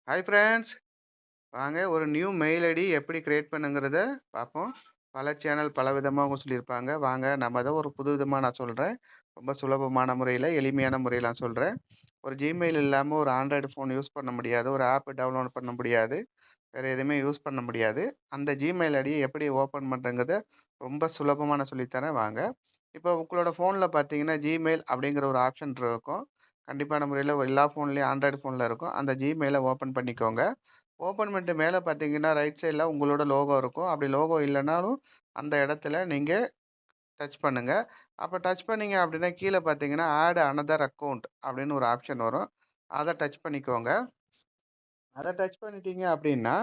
Hi friends. வாங்க ஒரு new mail ID எப்படி கிரியேட் பண்ணுங்கிறத பார்ப்போம். பல சேனல் பல விதமா அவங்க சொல்லியிருப்பாங்க. வாங்க நம்ம அத ஒரு புது விதமா நான் சொல்றேன். ரொம்ப சுலபமான முறையில, எளிமையான முறையில நான் சொல்றேன். ஒரு Gmail இல்லாம ஒரு ஆண்ட்ராய்டு ஃபோன் யூஸ் பண்ண முடியாது. ஒரு ஆப் டவுன்லோட் பண்ண முடியாது. வேற எதுவுமே யூஸ் பண்ண முடியாது. அந்த Gmail ஐடிய எப்படி ஓப்பன் பண்றதுங்கிறத ரொம்ப சுலபமா நான் சொல்லி தரேன் வாங்க. இப்போ உங்களோட ஃபோன்ல பார்த்தீங்கன்னா, Gmail அப்படிங்கிற ஒரு ஆப்ஷன் இருக்கும். கண்டிப்பான முறையில எல்லா ஃபோன்லயும் ஆண்ட்ராய்டு ஃபோன்ல இருக்கும். அந்த Gmailஅ ஓப்பன் பண்ணிக்கோங்க. ஓப்பன் பண்ணிட்டு மேல பார்த்தீங்கன்னா, ரைட் சைட்ல உங்களோட லோகோ இருக்கும். அப்படி லோகோ இல்லனாலும், அந்த இடத்துல நீங்க டச் பண்ணுங்க. அப்ப டச் பண்ணீங்க அப்படின்னா, கீழ பார்த்தீங்கன்னா, ஆட் அனதர் அக்கவுண்ட் அப்படின்னு ஒரு ஆப்ஷன் வரும். அத டச் பண்ணிக்கோங்க. அத டச் பண்ணிட்டீங்க அப்படின்னா,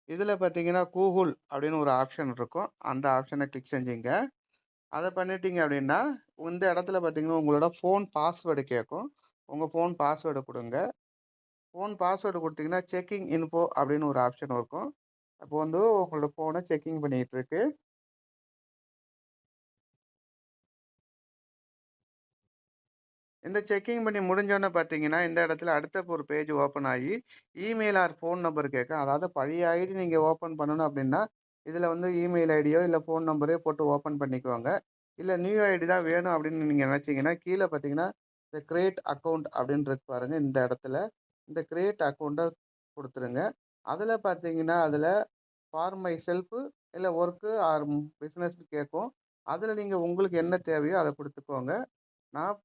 இதுல பார்த்தீங்கன்னா, கூகுள் அப்படின்னு ஒரு ஆப்ஷன் இருக்கும். அந்த ஆப்ஷன கிளிக் செஞ்சீங்க. அத பண்ணிட்டீங்க அப்படின்னா, இந்த இடத்துல பார்த்தீங்கன்னா, உங்களோட ஃபோன் பாஸ்வேர்டு கேட்கும். உங்க ஃபோன் பாஸ்வேர்ட குடுங்க. ஃபோன் பாஸ்வேர்டு குடுத்தீங்கன்னா, செக்கிங் இன்ஃபோ அப்படின்னு ஒரு ஆப்ஷன் இருக்கும். அப்போ வந்து உங்களோட ஃபோன செக்கிங் பண்ணிட்டு இருக்கு. இந்த செக்கிங் பண்ணி முடிஞ்சோனே பார்த்தீங்கன்னா, இந்த இடத்துல அடுத்த ஒரு பேஜ் ஓப்பன் ஆகி, இமெயில் ஆர் ஃபோன் நம்பர் கேட்கும். அதாவது பழைய ஐடி நீங்க ஓப்பன் பண்ணணும் அப்படின்னா, இதுல வந்து இமெயில் ஐடியோ இல்ல ஃபோன் நம்பரையோ போட்டு ஓப்பன் பண்ணிக்கோங்க. இல்ல நியூ ஐடி தான் வேணும் அப்படின்னு நீங்க நினைச்சீங்கன்னா, கீழ பார்த்தீங்கன்னா, இந்த கிரியேட் அக்கவுண்ட் அப்படின்னு இருக்கு பாருங்க. இந்த இடத்துல இந்த கிரியேட் அக்கவுண்ட்ட குடுத்துருங்க. அதுல பார்த்தீங்கன்னா, அதுல ஃபார் மை செல்ஃப் இல்ல வொர்க் ஆர் பிசினஸ்ன்னு கேட்கும். அதுல நீங்க உங்களுக்கு என்ன தேவையோ அத குடுத்துக்கோங்க. நான்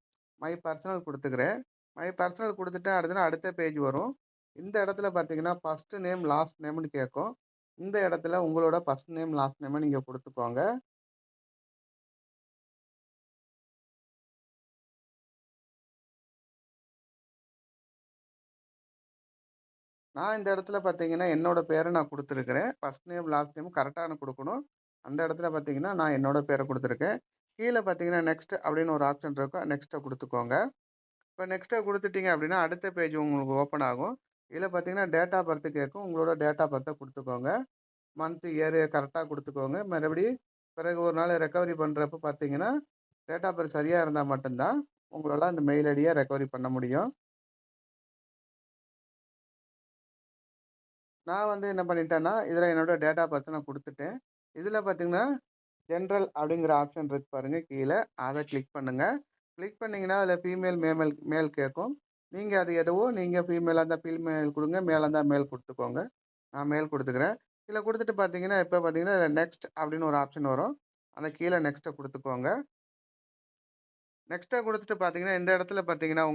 மை பர்சனல் குடுத்துக்கிறேன். மை பர்சனல் குடுத்துட்டேன் அடுத்தது அடுத்த பேஜ் வரும். இந்த இடத்துல பார்த்தீங்கன்னா, ஃபர்ஸ்ட் நேம், லாஸ்ட் நேம்னு கேட்கும். இந்த இடத்துல உங்களோட ஃபர்ஸ்ட் நேம், லாஸ்ட் நேம நீங்க குடுத்துக்கோங்க. நான் இந்த இடத்துல பார்த்தீங்கன்னா, என்னோட பேர நான் குடுத்துருக்கிறேன். ஃபர்ஸ்ட் நேம், லாஸ்ட் நேம் கரெக்ட்டான குடுக்கணும். அந்த இடத்துல பார்த்தீங்கன்னா, நான் என்னோட பேர குடுத்துருக்கேன். கீழ பார்த்தீங்கன்னா, நெக்ஸ்ட் அப்படின்னு ஒரு ஆப்ஷன் இருக்கும். நெக்ஸ்ட்ட குடுத்துக்கோங்க. இப்ப நெக்ஸ்ட்ட குடுத்துட்டீங்க அப்படின்னா, அடுத்த பேஜ் உங்களுக்கு ஓப்பன் ஆகும். இதுல பார்த்தீங்கன்னா, டேட் ஆஃப் பர்த் கேட்கும். உங்களோட டேட் ஆஃப் பர்த்த குடுத்துக்கோங்க. மந்த், இயர் கரெக்ட்டா குடுத்துக்கோங்க. மறுபடி பிறகு ஒரு நாள் ரெக்கவரி பண்றப்ப பார்த்தீங்கன்னா, டேட் ஆஃப் பர்த் சரியா இருந்தா மட்டும் தான், உங்களால அந்த மெயில் ஐடிய ரெக்கவரி பண்ண முடியும். நான் வந்து என்ன பண்ணிட்டேன்னா, இதில என்னோட டேட் ஆஃப் பர்த்த நான் குடுத்துட்டேன். இதில பார்த்தீங்கன்னா, ஜெனரல் அப்படிங்கிற ஆப்ஷன் இருக்கு பாருங்க கீழ. அத கிளிக் பண்ணுங்க. கிளிக் பண்ணீங்கன்னா, அதில ஃபீமேல், மேல் கேட்கும். நீங்க அது எதுவோ நீங்க ஃபீமேலா இருந்தா ஃபீமேல் குடுங்க. மேலா இருந்தா மேல் குடுத்துக்கோங்க. நான் மேல் குடுத்துக்கிறேன். இதில குடுத்துட்டு பார்த்தீங்கன்னா, இப்ப பார்த்தீங்கன்னா, நெக்ஸ்ட் அப்படின்னு ஒரு ஆப்ஷன் வரும். அந்த கீழ நெக்ஸ்ட்ட குடுத்துக்கோங்க. நெக்ஸ்ட்ட குடுத்துட்டு பார்த்தீங்கன்னா, இந்த இடத்துல பார்த்தீங்கன்னா,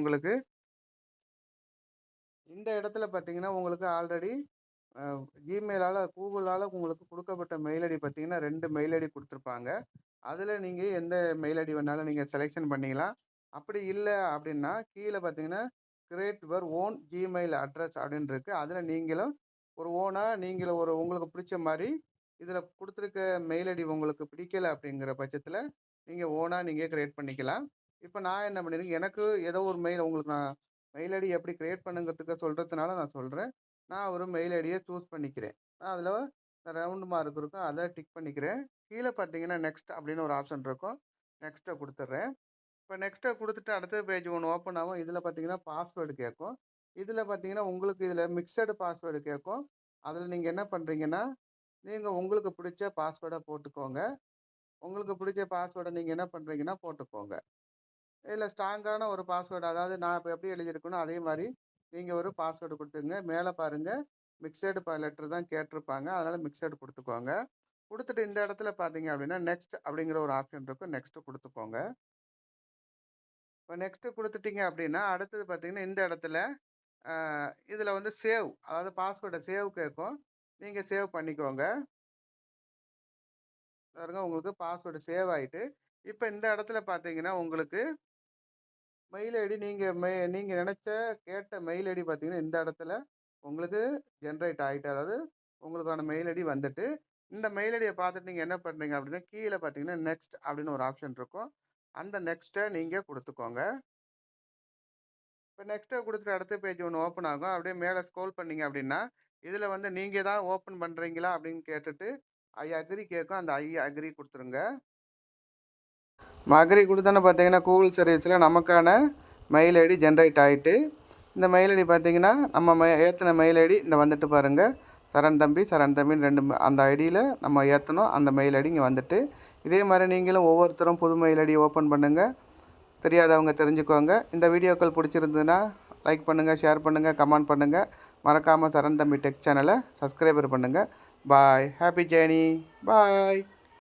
உங்களுக்கு ஆல்ரெடி அ Gmailஆல கூகுளால உங்களுக்கு குடுக்கப்பட்ட மெயில் ஐடி பார்த்தீங்கன்னா, 2 மெயில் ஐடி குடுத்துருப்பாங்க. அதுல நீங்க எந்த மெயில் ஐடி வேணாலும் நீங்க செலக்ஷன் பண்ணிக்கலாம். அப்படி இல்ல அப்படின்னா, கீழ பார்த்தீங்கன்னா, create your own Gmail address அப்படின்னு இருக்கு. அதுல நீங்களும் ஒரு ஓனா ஒரு உங்களுக்கு பிடிச்ச மாரி, இதுல குடுத்துருக்க மெயில் ஐடி உங்களுக்கு பிடிக்கல அப்படிங்கிற பட்சத்துல, நீங்க கிரியேட் பண்ணிக்கலாம். இப்ப நான் என்ன பண்ணியிருக்கேன், எனக்கு ஏதோ ஒரு மெயில் உங்களுக்கு நான் மெயில் ஐடி எப்படி கிரியேட் பண்ணுங்கிறதுக்கு சொல்றதுனால நான் சொல்றேன். நான் ஒரு மெயில் ஐடிய சூஸ் பண்ணிக்கிறேன். நான் அதுல ரவுண்ட் மார்க் இருக்கும். அத டிக் பண்ணிக்கிறேன். கீழ பார்த்தீங்கன்னா, நெக்ஸ்ட் அப்படின்னு ஒரு ஆப்ஷன் இருக்கும். நெக்ஸ்ட்ட குடுத்துடுறேன். இப்ப நெக்ஸ்ட்ட குடுத்துட்டு அடுத்த பேஜ் ஒண்ணு ஓப்பன் ஆகும். இதுல பார்த்தீங்கன்னா, பாஸ்வேர்ட் கேட்கும். இதுல பார்த்தீங்கன்னா, உங்களுக்கு இதுல மிக்ஸ்டு பாஸ்வேர்ட் கேட்கும். அதுல நீங்க என்ன பண்றீங்கன்னா, நீங்க உங்களுக்கு பிடிச்ச பாஸ்வேர்ட போட்டுக்கோங்க. உங்களுக்கு பிடிச்ச பாஸ்வேர்ட நீங்க என்ன பண்றீங்கன்னா போட்டுக்கோங்க. இதுல ஸ்ட்ராங்கான ஒரு பாஸ்வேர்ட் அதாவது நான் இப்ப எப்படி எழுதியிருக்கேனோ, அதே மாரி நீங்க ஒரு பாஸ்வேர்ட் குடுத்துங்க. மேல பாருங்க மிக்ஸட் லெட்டர் தான் கேட்டிருப்பாங்க. அதனால மிக்ஸட் குடுத்துக்கோங்க. குடுத்துட்டு இந்த இடத்துல பார்த்தீங்க அப்படின்னா, நெக்ஸ்ட் அப்படிங்கிற ஒரு ஆப்ஷன் இருக்கும். நெக்ஸ்ட் குடுத்துக்கோங்க. இப்ப நெக்ஸ்ட் குடுத்துட்டீங்க அப்படின்னா, அடுத்தது பார்த்தீங்கன்னா, இந்த இடத்துல அ இதுல வந்து சேவ் அதாவது பாஸ்வேர்ட சேவ் கேட்கும். நீங்க சேவ் பண்ணிக்கோங்க. பாருங்க உங்களுக்கு பாஸ்வேர்ட் சேவ் ஆயிட்டு, இப்ப இந்த இடத்துல பார்த்தீங்கன்னா, உங்களுக்கு மெயில் ஐடி நீங்க கேட்ட மெயில் ஐடி பார்த்தீங்கன்னா, இந்த இடத்துல உங்களுக்கு ஜெனரேட் ஆயிட்டு. அதாவது உங்களுக்கான மெயில் ஐடி வந்துட்டு, இந்த மெயில் ஐடிய பார்த்துட்டு நீங்க என்ன பண்றீங்க அப்படின்னா, கீழ பார்த்தீங்கன்னா, நெக்ஸ்ட் அப்படின்னு ஒரு ஆப்ஷன் இருக்கும். அந்த நெக்ஸ்ட்ட நீங்க குடுத்துக்கோங்க. இப்ப நெக்ஸ்ட்ட குடுத்துட்டு அடுத்த பேஜ் ஒண்ணு ஓப்பன் ஆகும். அப்படியே மேல ஸ்க்ரோல் பண்ணீங்க அப்படின்னா, இதுல வந்து நீங்க தான் ஓப்பன் பண்றீங்களா அப்படின்னு கேட்டுட்டு, ஐ அக்ரி கேட்கும். அந்த ஐ அக்ரி குடுத்துருங்க. அக்ரி குடுத்தோனே பார்த்தீங்கன்னா, கூகுள் சர்வீஸ்ல நமக்கான மெயில் ஐடி ஜெனரேட் ஆயிட்டு, இந்த மெயில் ஐடி பார்த்தீங்கன்னா நம்ம ஏற்றின மெயில் ஐடி இந்த வந்துட்டு பாருங்கள். சரண் தம்பின்னு 2 அந்த ஐடியில் நம்ம ஏற்றணும். அந்த மெயில் ஐடி இங்கே வந்துட்டு, இதே மாதிரி நீங்களும் ஒவ்வொருத்தரும் புது மெயில் ஐடி ஓப்பன் பண்ணுங்கள். தெரியாதவங்க தெரிஞ்சுக்கோங்க. இந்த வீடியோக்கள் பிடிச்சிருந்ததுன்னா லைக் பண்ணுங்கள், ஷேர் பண்ணுங்கள், கமெண்ட் பண்ணுங்கள். மறக்காமல் சரண் தம்பி டெக் சேனலை சப்ஸ்கிரைபர் பண்ணுங்கள். பாய். Happy journey. பாய்.